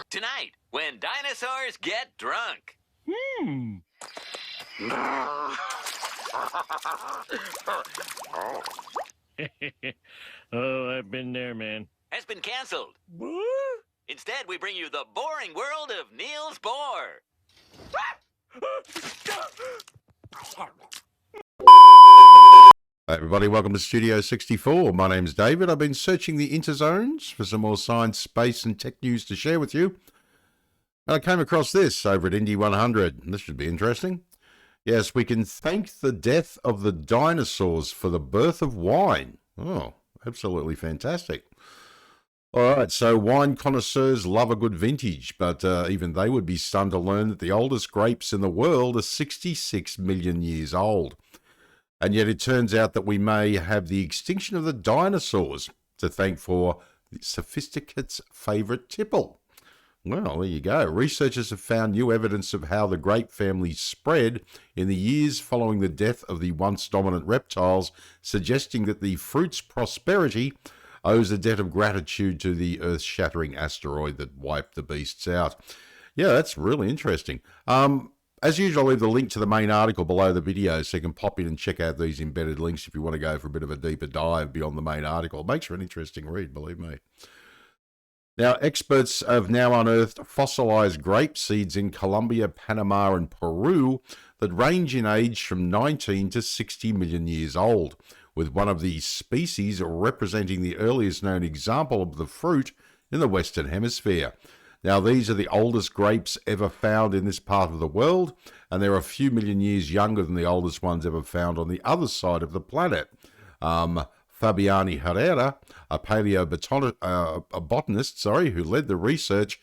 Tonight, when dinosaurs get drunk. Oh, I've been there, man. Has been canceled. Instead, we bring you the boring world of Niels Bohr. Hi everybody, welcome to Studio 64. My name's David. I've been searching the interzones for some more science, space and tech news to share with you. And I came across this over at Indy 100. This should be interesting. Yes, we can thank the death of the dinosaurs for the birth of wine. Oh, absolutely fantastic. All right, so wine connoisseurs love a good vintage, but even they would be stunned to learn that the oldest grapes in the world are 66 million years old. And yet it turns out that we may have the extinction of the dinosaurs to thank for the sophisticate's favourite tipple. Well, there you go. Researchers have found new evidence of how the grape family spread in the years following the death of the once dominant reptiles, suggesting that the fruit's prosperity owes a debt of gratitude to the earth-shattering asteroid that wiped the beasts out. Yeah, that's really interesting. As usual, I'll leave the link to the main article below the video so you can pop in and check out these embedded links if you want to go for a bit of a deeper dive beyond the main article. It makes for an interesting read, believe me. Now, experts have now unearthed fossilized grape seeds in Colombia, Panama and Peru that range in age from 19 to 60 million years old, with one of these species representing the earliest known example of the fruit in the Western Hemisphere. Now, these are the oldest grapes ever found in this part of the world, and they're a few million years younger than the oldest ones ever found on the other side of the planet. Fabiani Herrera, a paleobotanist, who led the research,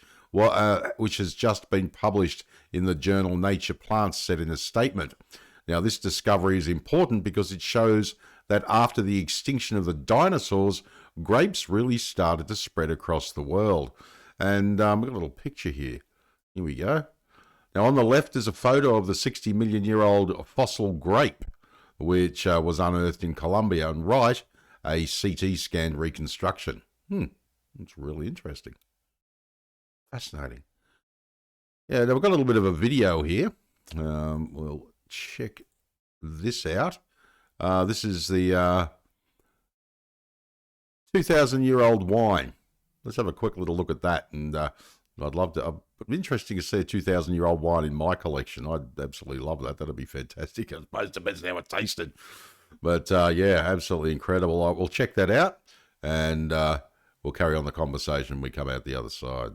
which has just been published in the journal Nature Plants, said in a statement. Now, this discovery is important because it shows that after the extinction of the dinosaurs, grapes really started to spread across the world. And we've got a little picture here. Here we go. Now, on the left is a photo of the 60 million year old fossil grape, which was unearthed in Colombia, and right, a CT scan reconstruction. It's really interesting. Fascinating. Yeah, now we've got a little bit of a video here. We'll check this out. This is the 2,000-year-old wine. Let's have a quick little look at that, and I'd love to. It'd be interesting to see a 2,000-year-old wine in my collection. I'd absolutely love that. That'd be fantastic. I suppose it depends on how it tasted. But yeah, absolutely incredible. We'll check that out, and we'll carry on the conversation when we come out the other side.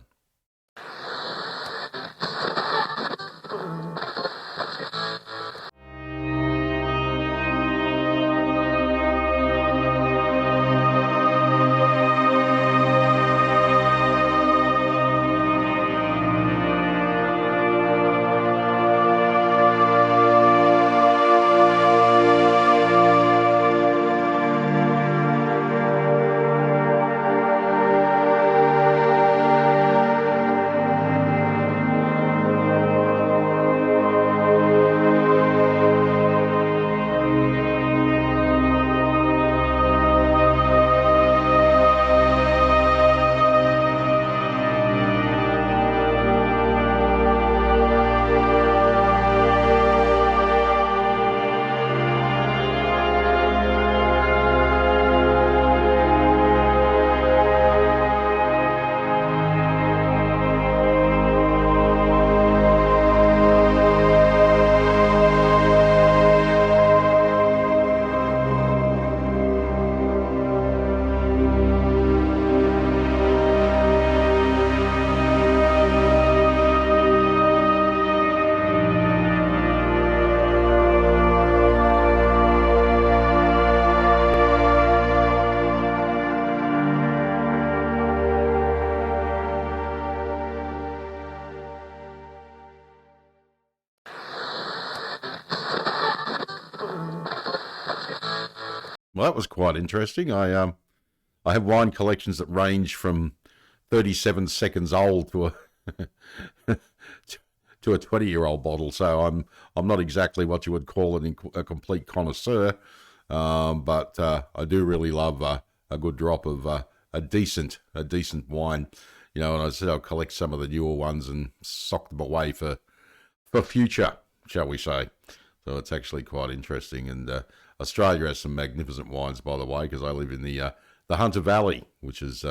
Well, that was quite interesting. I have wine collections that range from 37 seconds old to a to a 20-year-old bottle, so I'm not exactly what you would call a complete connoisseur, but I do really love a good drop of a decent wine. And I said I'll collect some of the newer ones and sock them away for future, shall we say. So it's actually quite interesting. And Australia has some magnificent wines, by the way, because I live in the Hunter Valley, which is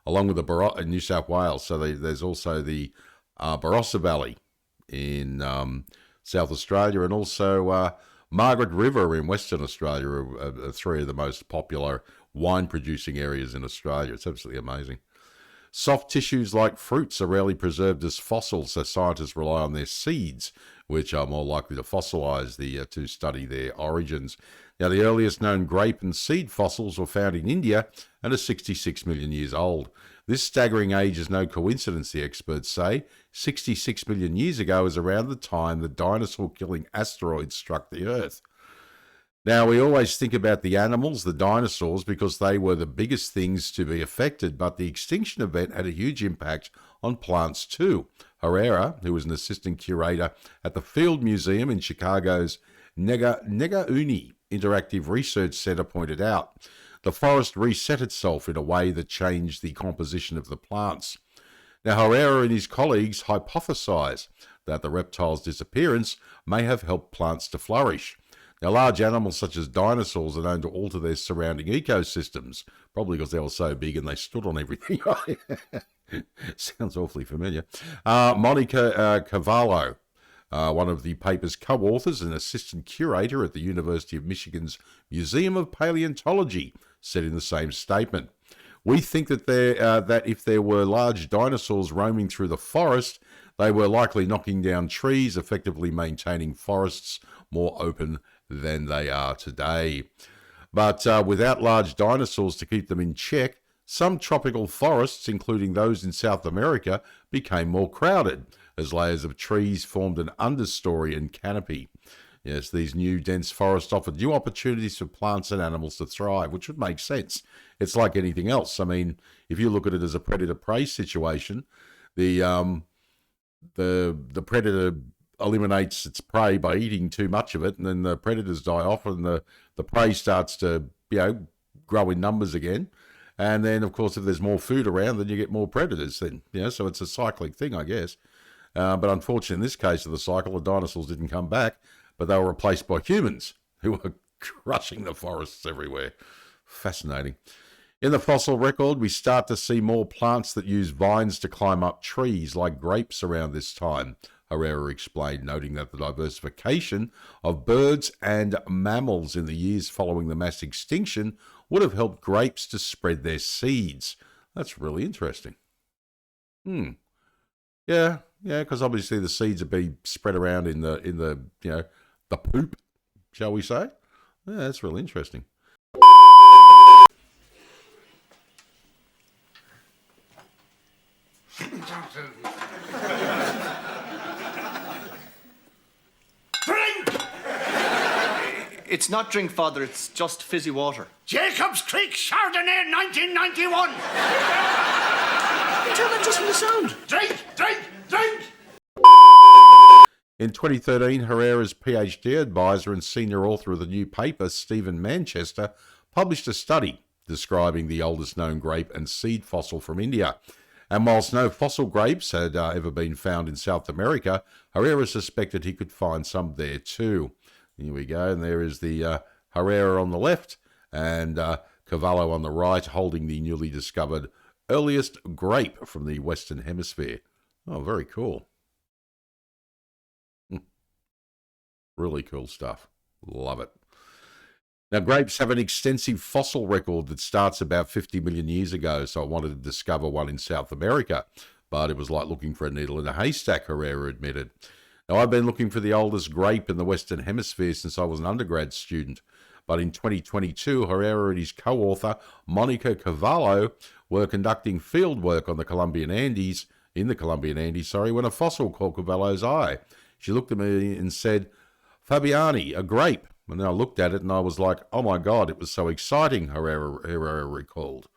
along with the in New South Wales. So there's also the Barossa Valley in South Australia, and also Margaret River in Western Australia are three of the most popular wine producing areas in Australia. It's absolutely amazing. Soft tissues like fruits are rarely preserved as fossils, so scientists rely on their seeds, which are more likely to fossilise to study their origins. Now, the earliest known grape and seed fossils were found in India and are 66 million years old. This staggering age is no coincidence, the experts say. 66 million years ago is around the time the dinosaur-killing asteroid struck the Earth. Now, we always think about the animals, the dinosaurs, because they were the biggest things to be affected, but the extinction event had a huge impact on plants too. Herrera, who was an assistant curator at the Field Museum in Chicago's Negaunee Interactive Research Center, pointed out, the forest reset itself in a way that changed the composition of the plants. Now, Herrera and his colleagues hypothesize that the reptile's disappearance may have helped plants to flourish. Now, large animals such as dinosaurs are known to alter their surrounding ecosystems, probably because they were so big and they stood on everything. Sounds awfully familiar. Monica Cavallo, one of the paper's co-authors and assistant curator at the University of Michigan's Museum of Paleontology, said in the same statement, "We think that that if there were large dinosaurs roaming through the forest, they were likely knocking down trees, effectively maintaining forests more open than they are today. But without large dinosaurs to keep them in check, some tropical forests, including those in South America, became more crowded as layers of trees formed an understory and canopy. Yes, these new dense forests offered new opportunities for plants and animals to thrive, which would make sense. It's like anything else. I mean, if you look at it as a predator-prey situation, the predator eliminates its prey by eating too much of it, and then the predators die off, and the prey starts to grow in numbers again. And then, of course, if there's more food around, then you get more predators. Then so it's a cyclic thing, I guess. But unfortunately, in this case of the cycle, the dinosaurs didn't come back, but they were replaced by humans who were crushing the forests everywhere. Fascinating. In the fossil record, we start to see more plants that use vines to climb up trees, like grapes, around this time, Herrera explained, noting that the diversification of birds and mammals in the years following the mass extinction would have helped grapes to spread their seeds. That's really interesting. Yeah, because obviously the seeds would be spread around in the the poop, shall we say? Yeah, that's really interesting. It's not drink, Father, it's just fizzy water. Jacobs Creek Chardonnay 1991! You tell that just from the sound. Drink! Drink! Drink! In 2013, Herrera's PhD advisor and senior author of the new paper, Stephen Manchester, published a study describing the oldest known grape and seed fossil from India. And whilst no fossil grapes had ever been found in South America, Herrera suspected he could find some there too. Here we go, and there is the Herrera on the left and Cavallo on the right, holding the newly discovered earliest grape from the Western Hemisphere. Oh, very cool. Really cool stuff. Love it. Now, grapes have an extensive fossil record that starts about 50 million years ago, so I wanted to discover one in South America, but it was like looking for a needle in a haystack, Herrera admitted. Now, I've been looking for the oldest grape in the Western Hemisphere since I was an undergrad student, but in 2022, Herrera and his co-author, Monica Cavallo, were conducting field work on the Colombian Andes, when a fossil caught Cavallo's eye. She looked at me and said, "Fabiani, a grape." And then I looked at it and I was like, oh my God, it was so exciting, Herrera recalled.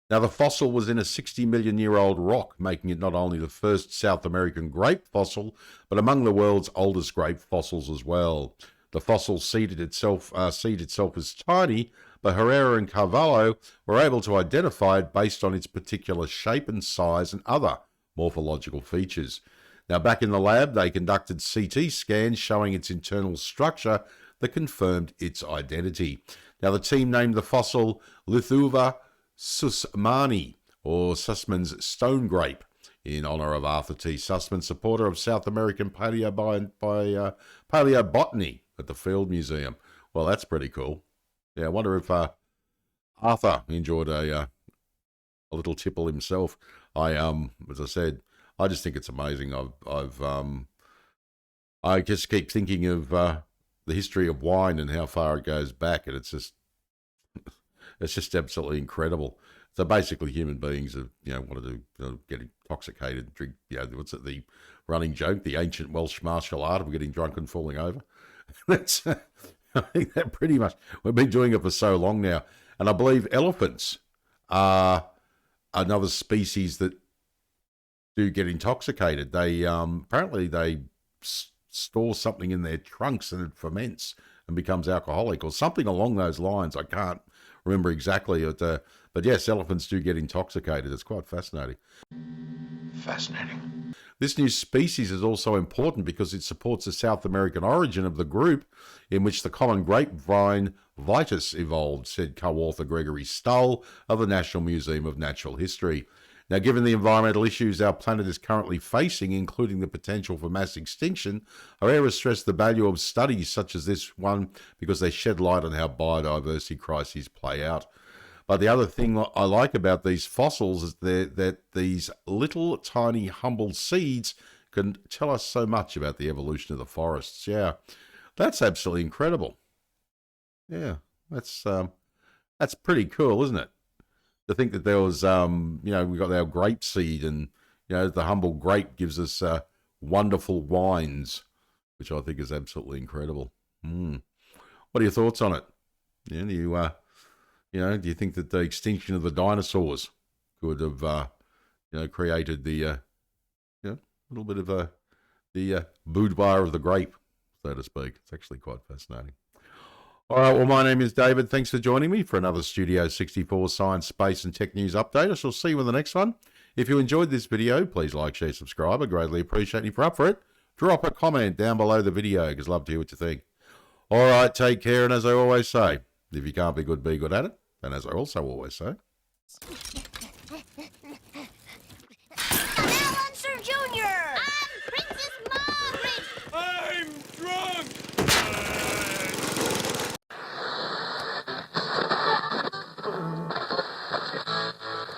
Now, the fossil was in a 60-million-year-old rock, making it not only the first South American grape fossil, but among the world's oldest grape fossils as well. The fossil seed itself is tiny, but Herrera and Carvalho were able to identify it based on its particular shape and size and other morphological features. Now, back in the lab, they conducted CT scans showing its internal structure that confirmed its identity. Now, the team named the fossil Lithuva sussmani, or Sussman's stone grape, in honour of Arthur T. Sussman, supporter of South American paleobotany at the Field Museum. Well, that's pretty cool. Yeah, I wonder if Arthur enjoyed a little tipple himself. As I said, I just think it's amazing. I just keep thinking of the history of wine and how far it goes back, and it's just absolutely incredible. So basically, human beings have, wanted to get intoxicated, drink. What's it? The running joke, the ancient Welsh martial art of getting drunk and falling over. That's, I think that pretty much, we've been doing it for so long now, and I believe elephants are another species that do get intoxicated. They apparently they store something in their trunks and it ferments and becomes alcoholic or something along those lines. I can't remember exactly, but yes, elephants do get intoxicated. It's quite fascinating. Fascinating. This new species is also important because it supports the South American origin of the group in which the common grapevine Vitis evolved, said co-author Gregory Stull of the National Museum of Natural History. Now, given the environmental issues our planet is currently facing, including the potential for mass extinction, Herrera stressed the value of studies such as this one because they shed light on how biodiversity crises play out. But the other thing I like about these fossils is that these little tiny humble seeds can tell us so much about the evolution of the forests. Yeah, that's absolutely incredible. Yeah, that's pretty cool, isn't it? To think that there was, we got our grape seed, and the humble grape gives us wonderful wines, which I think is absolutely incredible. What are your thoughts on it? Yeah, do you think that the extinction of the dinosaurs could have, created the, little bit of the boudoir of the grape, so to speak? It's actually quite fascinating. All right, well, my name is David. Thanks for joining me for another Studio 64 Science, Space and Tech News update. I shall see you in the next one. If you enjoyed this video, please like, share, subscribe. I greatly appreciate it. If you're up for it, drop a comment down below the video because I'd love to hear what you think. All right, take care, and as I always say, if you can't be good at it. And as I also always say...